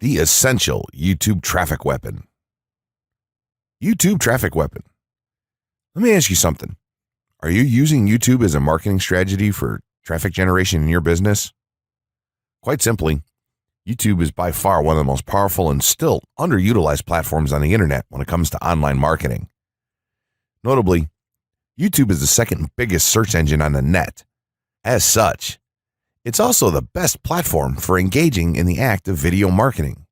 The essential YouTube traffic weapon. YouTube traffic weapon. Let me ask you something. Are you using YouTube as a marketing strategy for traffic generation in your business? Quite simply, YouTube is by far one of the most powerful and still underutilized platforms on the internet when it comes to online marketing. Notably, YouTube is the second biggest search engine on the net. As such, it's also the best platform for engaging in the act of video marketing,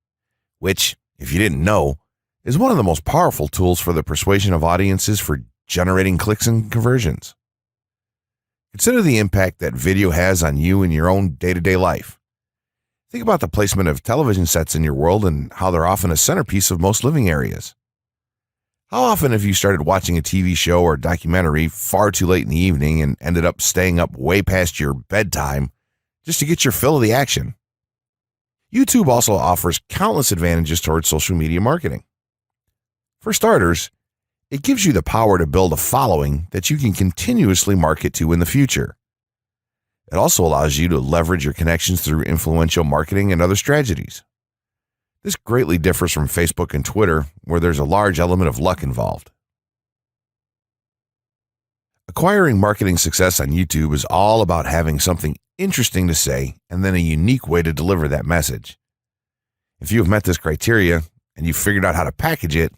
which, if you didn't know, is one of the most powerful tools for the persuasion of audiences for generating clicks and conversions. Consider the impact that video has on you in your own day-to-day life. Think about the placement of television sets in your world and how they're often a centerpiece of most living areas. How often have you started watching a TV show or documentary far too late in the evening and ended up staying up way past your bedtime just to get your fill of the action? YouTube also offers countless advantages towards social media marketing. For starters, it gives you the power to build a following that you can continuously market to in the future. It also allows you to leverage your connections through influential marketing and other strategies. This greatly differs from Facebook and Twitter, where there's a large element of luck involved. Acquiring marketing success on YouTube is all about having something interesting to say and then a unique way to deliver that message. If you have met this criteria and you've figured out how to package it,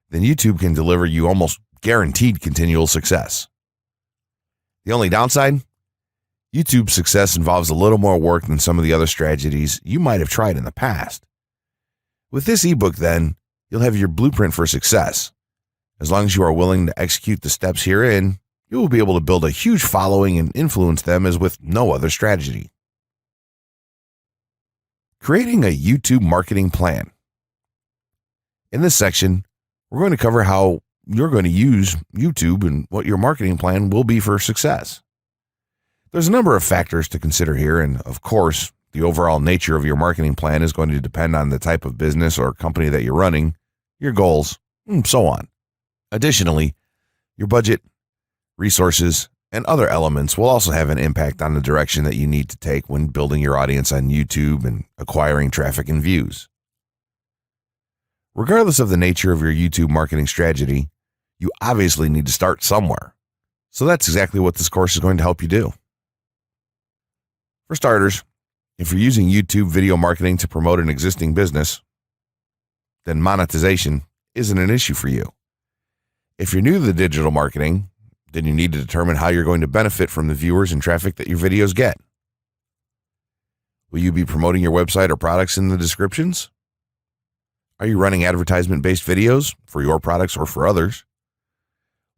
then YouTube can deliver you almost guaranteed continual success. The only downside? YouTube's success involves a little more work than some of the other strategies you might have tried in the past. With this ebook, then, you'll have your blueprint for success. As long as you are willing to execute the steps herein, you will be able to build a huge following and influence them as with no other strategy. Creating a YouTube marketing plan. In this section, we're going to cover how you're going to use YouTube and what your marketing plan will be for success. There's a number of factors to consider here, and of course, the overall nature of your marketing plan is going to depend on the type of business or company that you're running, your goals, and so on. Additionally, your budget, resources, and other elements will also have an impact on the direction that you need to take when building your audience on YouTube and acquiring traffic and views. Regardless of the nature of your YouTube marketing strategy, you obviously need to start somewhere. So that's exactly what this course is going to help you do. For starters, if you're using YouTube video marketing to promote an existing business, then monetization isn't an issue for you. If you're new to the digital marketing, then you need to determine how you're going to benefit from the viewers and traffic that your videos get. Will you be promoting your website or products in the descriptions? Are you running advertisement-based videos for your products or for others?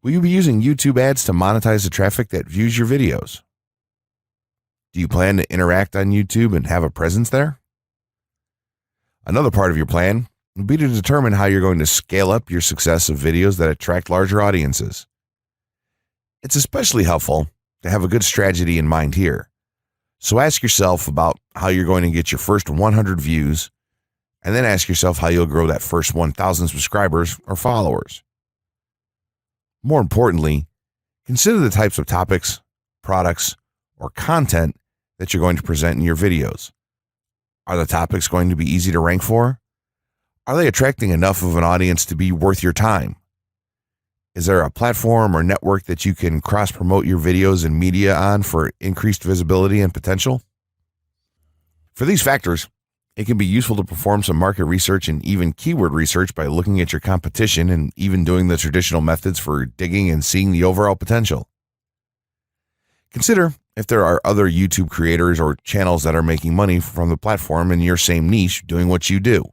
Will you be using YouTube ads to monetize the traffic that views your videos? Do you plan to interact on YouTube and have a presence there? Another part of your plan would be to determine how you're going to scale up your success of videos that attract larger audiences. It's especially helpful to have a good strategy in mind here. So ask yourself about how you're going to get your first 100 views, and then ask yourself how you'll grow that first 1,000 subscribers or followers. More importantly, consider the types of topics, products, or content that you're going to present in your videos. Are the topics going to be easy to rank for? Are they attracting enough of an audience to be worth your time? Is there a platform or network that you can cross-promote your videos and media on for increased visibility and potential? For these factors, it can be useful to perform some market research and even keyword research by looking at your competition and even doing the traditional methods for digging and seeing the overall potential. Consider if there are other YouTube creators or channels that are making money from the platform in your same niche doing what you do.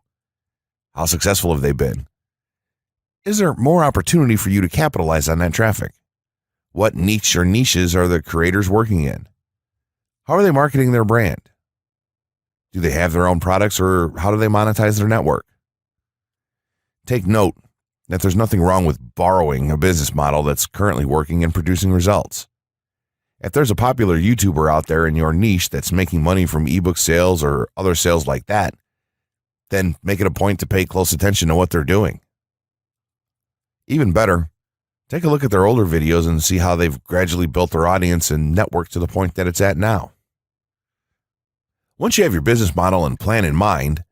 How successful have they been? Is there more opportunity for you to capitalize on that traffic? What niche or niches are the creators working in? How are they marketing their brand? Do they have their own products, or how do they monetize their network? Take note that there's nothing wrong with borrowing a business model that's currently working and producing results. If there's a popular YouTuber out there in your niche that's making money from ebook sales or other sales like that, then make it a point to pay close attention to what they're doing. Even better, take a look at their older videos and see how they've gradually built their audience and network to the point that it's at now. Once you have your business model and plan in mind,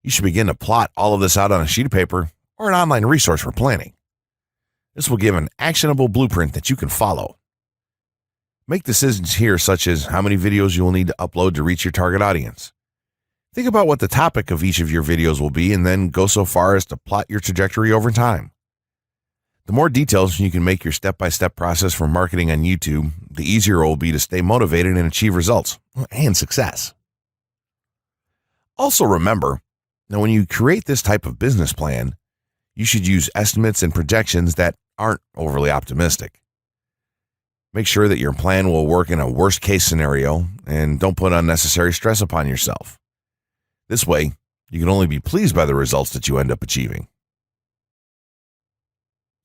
You should begin to plot all of this out on a sheet of paper or an online resource for planning. This will give an actionable blueprint that you can follow. Make decisions here, such as how many videos you will need to upload to reach your target audience. Think about what the topic of each of your videos will be, and then go so far as to plot your trajectory over time. The more details you can make your step-by-step process for marketing on YouTube, the easier it will be to stay motivated and achieve results and success. Also remember that when you create this type of business plan, you should use estimates and projections that aren't overly optimistic. Make sure that your plan will work in a worst-case scenario, and don't put unnecessary stress upon yourself. This way, you can only be pleased by the results that you end up achieving.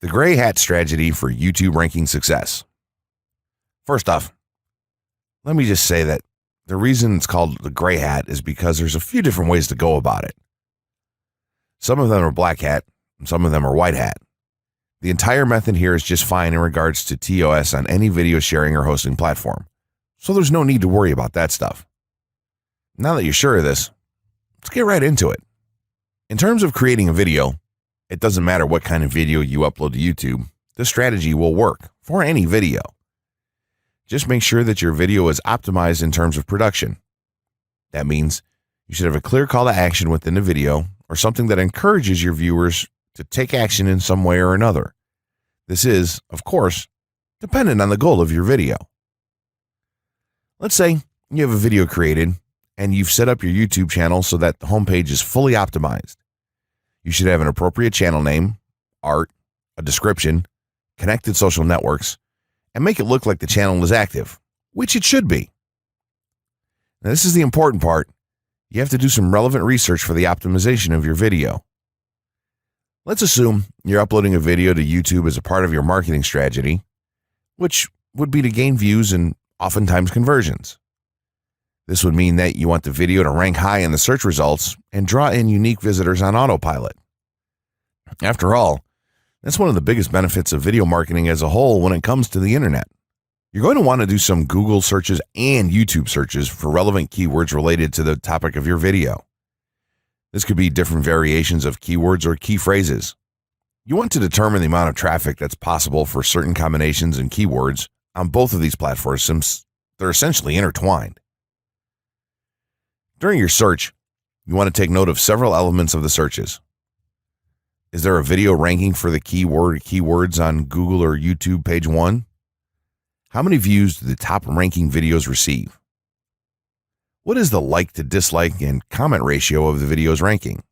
The gray hat strategy for YouTube ranking success. First off, let me just say that the reason it's called the gray hat is because there's a few different ways to go about it. Some of them are black hat, and some of them are white hat. The entire method here is just fine in regards to TOS on any video sharing or hosting platform, so there's no need to worry about that stuff. Now that you're sure of this, let's get right into it. In terms of creating a video, it doesn't matter what kind of video you upload to YouTube, this strategy will work for any video. Just make sure that your video is optimized in terms of production. That means you should have a clear call to action within the video, or something that encourages your viewers to take action in some way or another. This is, of course, dependent on the goal of your video. Let's say you have a video created and you've set up your YouTube channel so that the homepage is fully optimized. You should have an appropriate channel name, art, a description, connected social networks, and make it look like the channel is active, which it should be. Now, this is the important part. You have to do some relevant research for the optimization of your video. Let's assume you're uploading a video to YouTube as a part of your marketing strategy, which would be to gain views and oftentimes conversions. This would mean that you want the video to rank high in the search results and draw in unique visitors on autopilot. After all, that's one of the biggest benefits of video marketing as a whole when it comes to the internet. You're going to want to do some Google searches and YouTube searches for relevant keywords related to the topic of your video. This could be different variations of keywords or key phrases. You want to determine the amount of traffic that's possible for certain combinations and keywords on both of these platforms, since they're essentially intertwined. During your search, you want to take note of several elements of the searches. Is there a video ranking for the keywords on Google or YouTube page 1? How many views do the top ranking videos receive? What is the like to dislike and comment ratio of the video's ranking?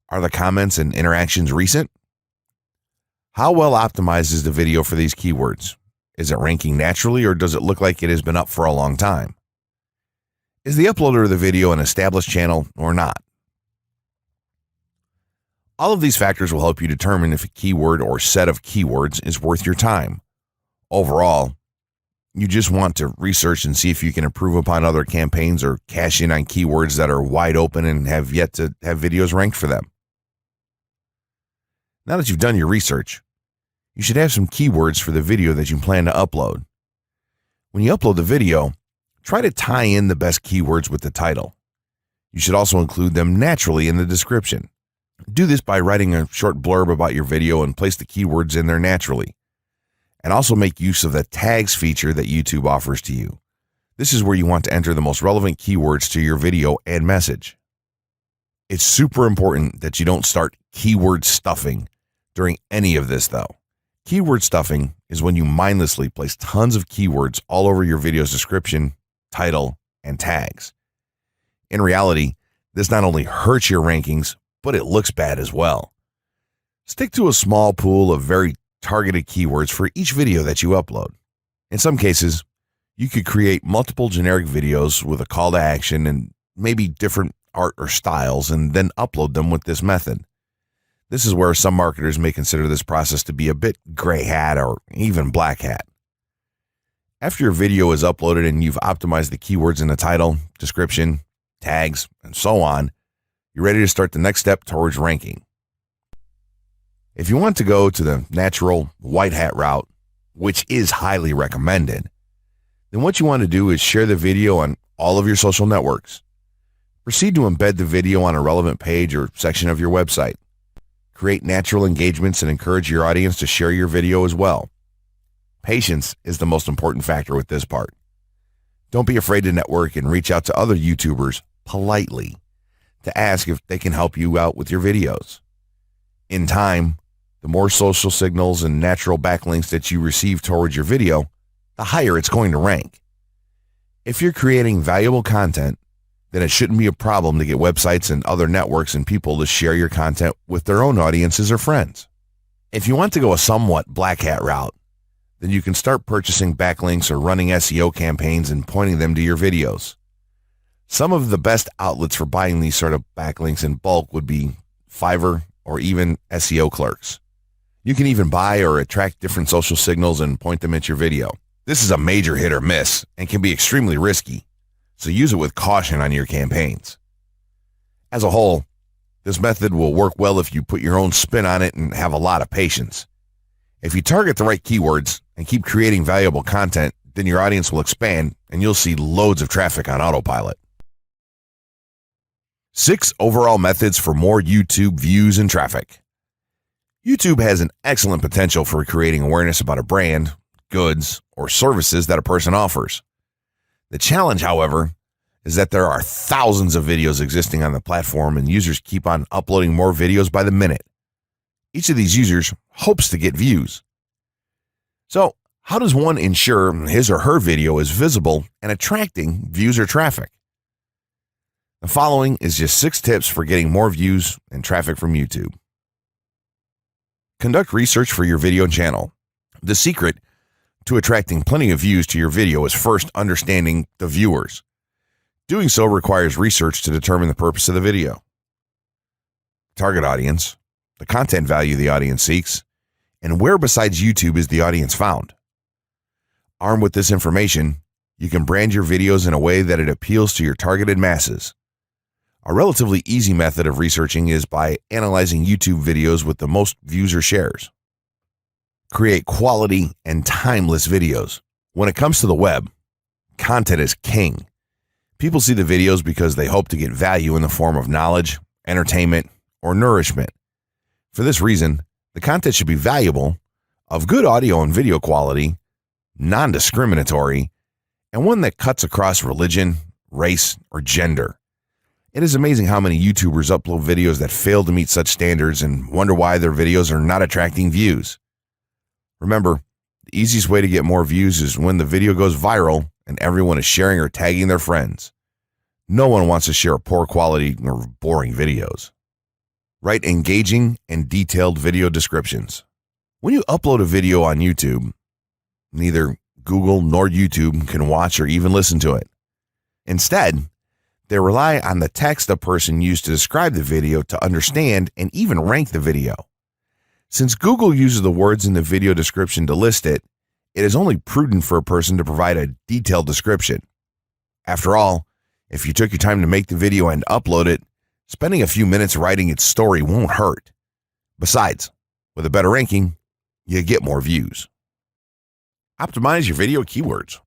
Are the comments and interactions recent? How well optimized is the video for these keywords? Is it ranking naturally, or does it look like it has been up for a long time? Is the uploader of the video an established channel or not? All of these factors will help you determine if a keyword or set of keywords is worth your time. Overall, you just want to research and see if you can improve upon other campaigns or cash in on keywords that are wide open and have yet to have videos ranked for them. Now that you've done your research, you should have some keywords for the video that you plan to upload. When you upload the video, try to tie in the best keywords with the title. You should also include them naturally in the description. Do this by writing a short blurb about your video and place the keywords in there naturally. And also make use of the tags feature that YouTube offers to you. This is where you want to enter the most relevant keywords to your video and message. It's super important that you don't start keyword stuffing during any of this, though. Keyword stuffing is when you mindlessly place tons of keywords all over your video's description, title, and tags. In reality, this not only hurts your rankings, but it looks bad as well. Stick to a small pool of very targeted keywords for each video that you upload. In some cases, you could create multiple generic videos with a call to action and maybe different art or styles, and then upload them with this method. This is where some marketers may consider this process to be a bit gray hat or even black hat. After your video is uploaded and you've optimized the keywords in the title, description, tags, and so on, you're ready to start the next step towards ranking. If you want to go to the natural white hat route, which is highly recommended, then what you want to do is share the video on all of your social networks. Proceed to embed the video on a relevant page or section of your website. Create natural engagements and encourage your audience to share your video as well. Patience is the most important factor with this part. Don't be afraid to network and reach out to other YouTubers politely to ask if they can help you out with your videos. In time, the more social signals and natural backlinks that you receive towards your video, the higher it's going to rank. If you're creating valuable content, then it shouldn't be a problem to get websites and other networks and people to share your content with their own audiences or friends. If you want to go a somewhat black hat route, then you can start purchasing backlinks or running SEO campaigns and pointing them to your videos. Some of the best outlets for buying these sort of backlinks in bulk would be Fiverr or even SEO clerks. You can even buy or attract different social signals and point them at your video. This is a major hit or miss and can be extremely risky, so use it with caution on your campaigns. As a whole, this method will work well if you put your own spin on it and have a lot of patience. If you target the right keywords and keep creating valuable content, then your audience will expand and you'll see loads of traffic on autopilot. 6 overall methods for more YouTube views and traffic. YouTube has an excellent potential for creating awareness about a brand, goods, or services that a person offers. The challenge, however, is that there are thousands of videos existing on the platform and users keep on uploading more videos by the minute. Each of these users hopes to get views. So, how does one ensure his or her video is visible and attracting views or traffic? The following is just 6 tips for getting more views and traffic from YouTube. Conduct research for your video channel. The secret to attracting plenty of views to your video is first understanding the viewers. Doing so requires research to determine the purpose of the video, target audience, the content value the audience seeks, and where besides YouTube is the audience found. Armed with this information, you can brand your videos in a way that it appeals to your targeted masses. A relatively easy method of researching is by analyzing YouTube videos with the most views or shares. Create quality and timeless videos. When it comes to the web, content is king. People see the videos because they hope to get value in the form of knowledge, entertainment, or nourishment. For this reason, the content should be valuable, of good audio and video quality, non-discriminatory, and one that cuts across religion, race, or gender. It is amazing how many YouTubers upload videos that fail to meet such standards and wonder why their videos are not attracting views. Remember, the easiest way to get more views is when the video goes viral and everyone is sharing or tagging their friends. No one wants to share poor quality or boring videos. Write engaging and detailed video descriptions. When you upload a video on YouTube, neither Google nor YouTube can watch or even listen to it. Instead, they rely on the text a person used to describe the video to understand and even rank the video. Since Google uses the words in the video description to list it, it is only prudent for a person to provide a detailed description. After all, if you took your time to make the video and upload it, spending a few minutes writing its story won't hurt. Besides, with a better ranking, you get more views. Optimize your video keywords.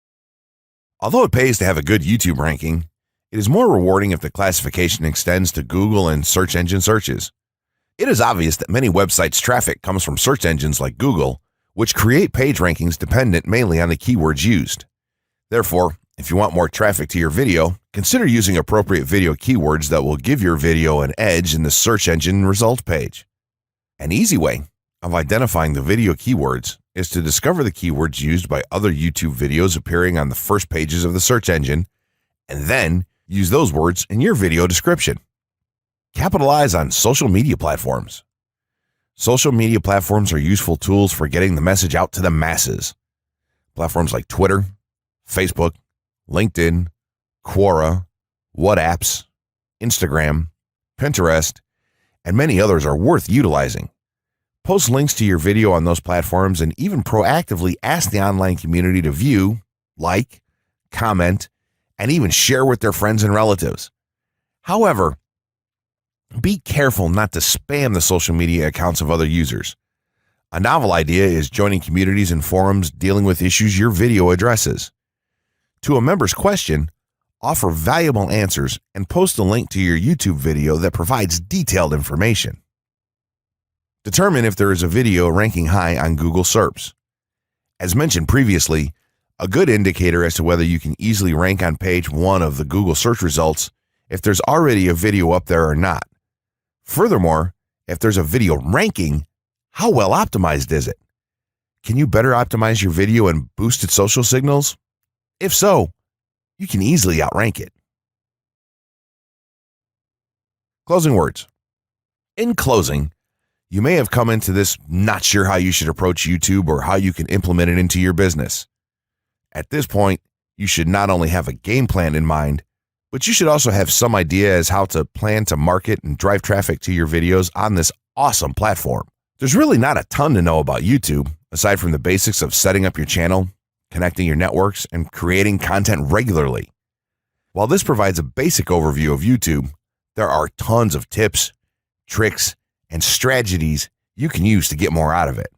Although it pays to have a good YouTube ranking, it is more rewarding if the classification extends to Google and search engine searches. It is obvious that many websites' traffic comes from search engines like Google, which create page rankings dependent mainly on the keywords used. Therefore, if you want more traffic to your video, consider using appropriate video keywords that will give your video an edge in the search engine result page. An easy way of identifying the video keywords is to discover the keywords used by other YouTube videos appearing on the first pages of the search engine, and then use those words in your video description. Capitalize on social media platforms. Social media platforms are useful tools for getting the message out to the masses. Platforms like Twitter, Facebook, LinkedIn, Quora, WhatsApp, Instagram, Pinterest, and many others are worth utilizing. Post links to your video on those platforms and even proactively ask the online community to view, like, comment, and even share with their friends and relatives. However, be careful not to spam the social media accounts of other users. A novel idea is joining communities and forums dealing with issues your video addresses. To a member's question, offer valuable answers, and post a link to your YouTube video that provides detailed information. Determine if there is a video ranking high on Google SERPs. As mentioned previously, a good indicator as to whether you can easily rank on page 1 of the Google search results if there's already a video up there or not. Furthermore, if there's a video ranking, how well optimized is it? Can you better optimize your video and boost its social signals? If so, you can easily outrank it. Closing words. In closing, you may have come into this not sure how you should approach YouTube or how you can implement it into your business. At this point, you should not only have a game plan in mind, but you should also have some idea as how to plan to market and drive traffic to your videos on this awesome platform. There's really not a ton to know about YouTube, aside from the basics of setting up your channel, connecting your networks, and creating content regularly. While this provides a basic overview of YouTube, there are tons of tips, tricks, and strategies you can use to get more out of it.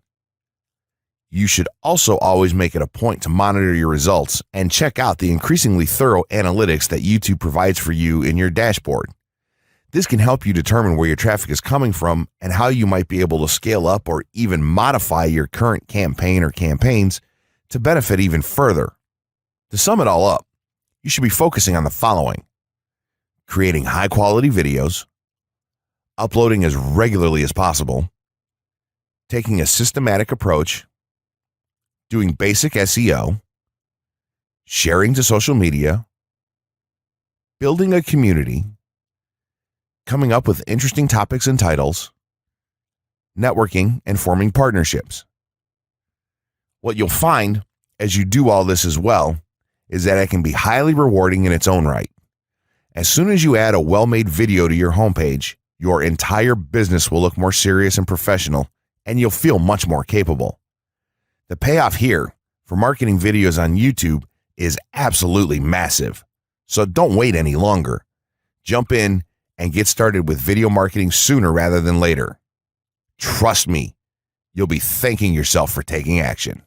You should also always make it a point to monitor your results and check out the increasingly thorough analytics that YouTube provides for you in your dashboard. This can help you determine where your traffic is coming from and how you might be able to scale up or even modify your current campaign or campaigns to benefit even further. To sum it all up, you should be focusing on the following: creating high-quality videos, uploading as regularly as possible, taking a systematic approach, doing basic SEO, sharing to social media, building a community, coming up with interesting topics and titles, networking, and forming partnerships. What you'll find as you do all this as well is that it can be highly rewarding in its own right. As soon as you add a well-made video to your homepage, your entire business will look more serious and professional, and you'll feel much more capable. The payoff here for marketing videos on YouTube is absolutely massive. So don't wait any longer. Jump in and get started with video marketing sooner rather than later. Trust me, you'll be thanking yourself for taking action.